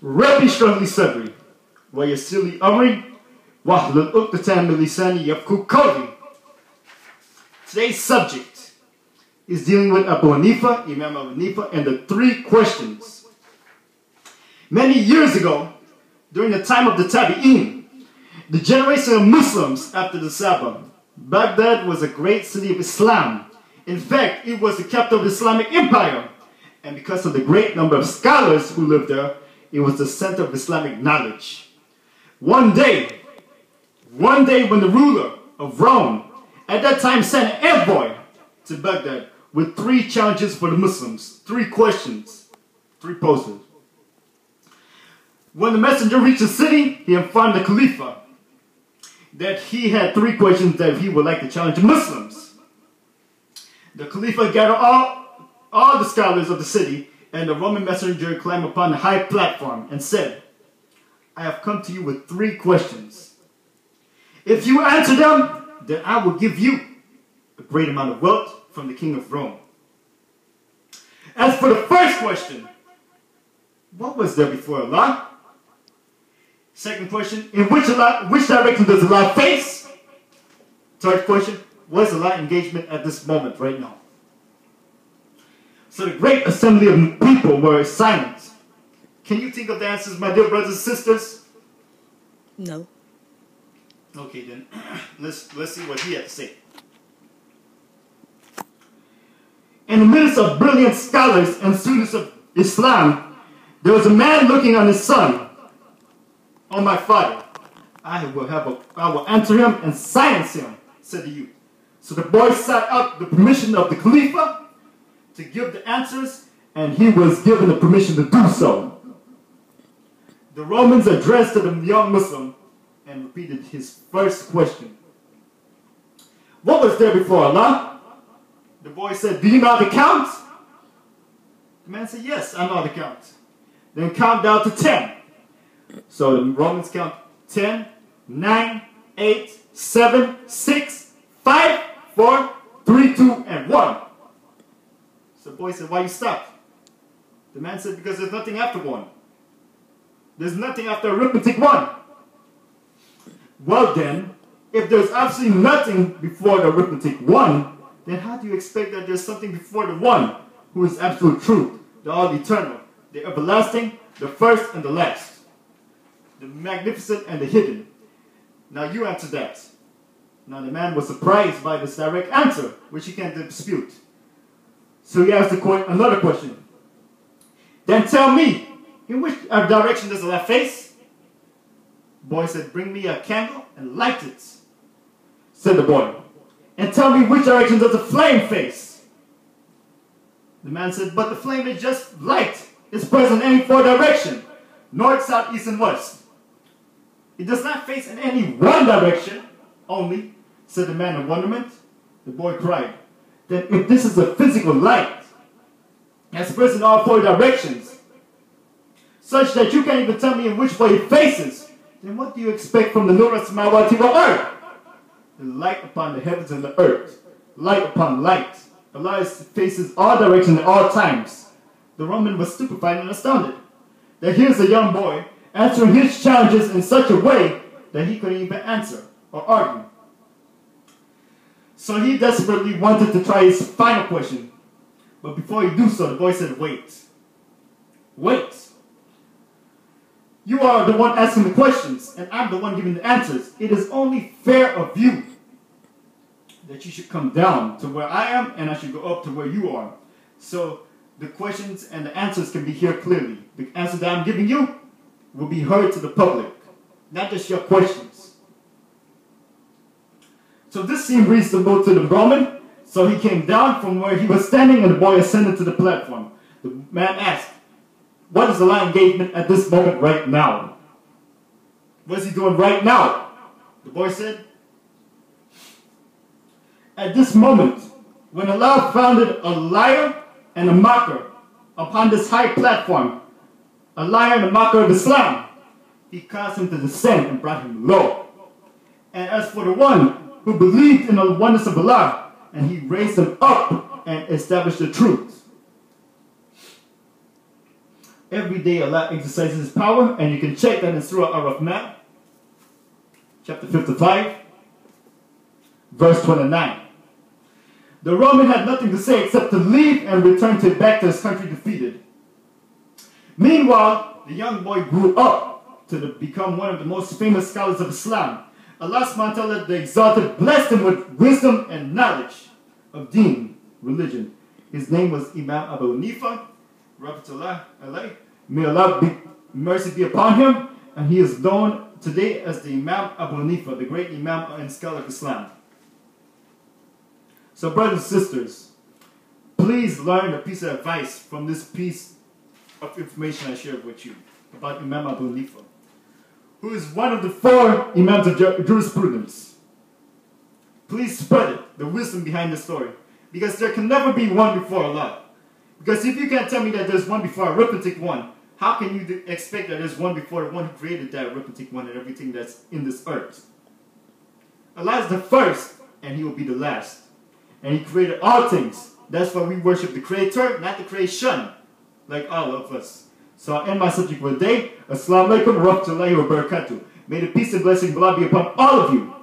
ربي اشرح لي صدري ويسر لي أمري واحلل عقدة من لساني يفقهوا قولي. Today's subject is dealing with Abu Hanifa, Imam Abu Hanifa, and the 3 questions. Many years ago, during the time of the Tabi'een, the generation of Muslims after the Sahaba, Baghdad was a great city of Islam. In fact, it was the capital of the Islamic Empire. And because of the great number of scholars who lived there, it was the center of Islamic knowledge. One day when the ruler of Rome at that time sent an envoy to Baghdad with 3 challenges for the Muslims, 3 questions, 3 posters. When the messenger reached the city, he informed the Khalifa that he had 3 questions that he would like to challenge the Muslims. The Khalifa gathered all the scholars of the city, and the Roman messenger climbed upon the high platform and said, I have come to you with 3 questions. If you answer them, then I will give you a great amount of wealth from the king of Rome. As for the first question, what was there before Allah? Second question, in which direction does Allah face? Third question, what is Allah's engagement at this moment, right now? So the great assembly of people were silent. Can you think of the answers, my dear brothers and sisters? No. Okay, then let's see what he had to say. In the midst of brilliant scholars and students of Islam, there was a man looking on his son. Oh, my father, I will answer him and silence him, said the youth. So the boy sought out the permission of the Khalifa to give the answers, and he was given the permission to do so. The Romans addressed to the young Muslim and repeated his first question. What was there before Allah? The boy said, do you know how to count? The man said, yes, I know how to count. Then count down to 10. So the Romans count 10, 9, 8, 7, 6, 5, 4, 3, 2, and 1. So the boy said, why you stopped? The man said, because there's nothing after 1. There's nothing after arithmetic 1. Well then, if there's absolutely nothing before the arithmetic 1, then how do you expect that there's something before the 1, who is absolute truth, the all eternal, the everlasting, the first and the last, the magnificent and the hidden? Now you answer that. Now the man was surprised by this direct answer, which he can't dispute. So he asked another question. Then tell me, in which direction does Allah face? Boy said, bring me a candle and light it, said the boy. And tell me which direction does the flame face? The man said, but the flame is just light. It's present in any 4 directions, north, south, east, and west. It does not face in any 1 direction only, said the man in wonderment. The boy cried, then if this is a physical light, that's present in all 4 directions, such that you can't even tell me in which way it faces, then what do you expect from the Nur Samawati wal Ard? The light upon the heavens and the earth, light upon light. Allah faces all directions at all times. The Roman was stupefied and astounded that here's a young boy answering his challenges in such a way that he couldn't even answer or argue. So he desperately wanted to try his final question. But before he do so, the boy said, wait. Wait. You are the one asking the questions, and I'm the one giving the answers. It is only fair of you that you should come down to where I am, and I should go up to where you are. So the questions and the answers can be heard clearly. The answer that I'm giving you will be heard to the public, not just your questions. So this seemed reasonable to the Roman, so he came down from where he was standing, and the boy ascended to the platform. The man asked, what is Allah's engagement at this moment right now? What is he doing right now? The boy said, at this moment, when Allah founded a liar and a mocker upon this high platform, a liar and a mocker of Islam, he caused him to descend and brought him low. And as for the one who believed in the oneness of Allah, and he raised him up and established the truth. Every day Allah exercises His power, and you can check that in Surah Ar-Rahman, chapter 55, verse 29. The Roman had nothing to say except to leave and return back to his country defeated. Meanwhile, the young boy grew up to become one of the most famous scholars of Islam. Allah subhanahu wa ta'ala, the Exalted, blessed him with wisdom and knowledge of deen, religion. His name was Imam Abu Hanifa, rahmatullah alayh. May Allah mercy be upon him, and he is known today as the Imam Abu Hanifa, the great Imam and scholar of Islam. So brothers and sisters, please learn a piece of advice from this piece of information I shared with you about Imam Abu Hanifa, who is one of the 4 Imams of jurisprudence. Please spread it, the wisdom behind the story, because there can never be one before Allah. Because if you can't tell me that there's one before arithmetic one, how can you expect that there's one before the one who created that arithmetic one and everything that's in this earth? Allah is the first, and He will be the last. And He created all things. That's why we worship the Creator, not the creation, like all of us. So I'll end my subject for the day. Assalamu alaikum wa rahmatullahi wa barakatuh. May the peace and blessing of Allah be upon all of you.